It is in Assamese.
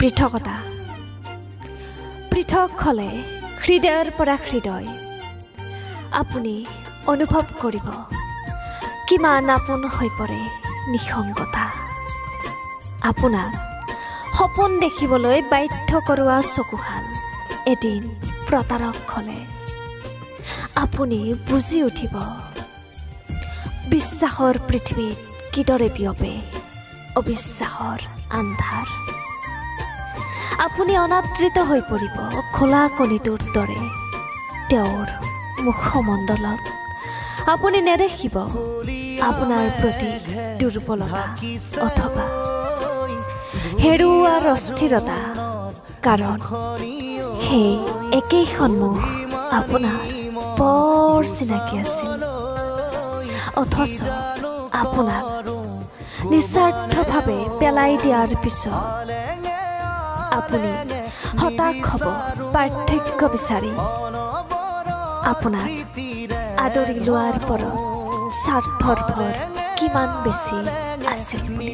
পৃথকতা পৃথক হলে হৃদয়ৰ পৰা হৃদয় আপুনি অনুভৱ কৰিব কিমান আপোন হৈ পৰে নিসংগতা আপোনাক সপোন দেখিবলৈ বাধ্য কৰোৱা চকুহাল এদিন প্ৰতাৰক হলে আপুনি বুজি উঠিব বিশ্বাসৰ পৃথিৱীত কিদৰে বিয়পে অবিশ্বাসৰ আন্ধাৰ আপুনি অনাদৃত হৈ পৰিব খোলা কণীটোৰ দৰে তেওঁৰ মুখমণ্ডলত আপুনি নেদেখিব আপোনাৰ প্ৰতি দুৰ্বলতা অথবা হেৰুৱাৰ অস্থিৰতা কাৰণ সেই একেই সন্মুখ আপোনাৰ বৰ চিনাকি আছিল অথচ আপোনাক নিস্বাৰ্থভাৱে পেলাই দিয়াৰ পিছত আপুনি হতাশ হ'ব পাৰ্থক্য বিচাৰি আপোনাক আদৰি লোৱাৰ পৰত স্বাৰ্থৰ ভৰ কিমান বেছি আছিল বুলি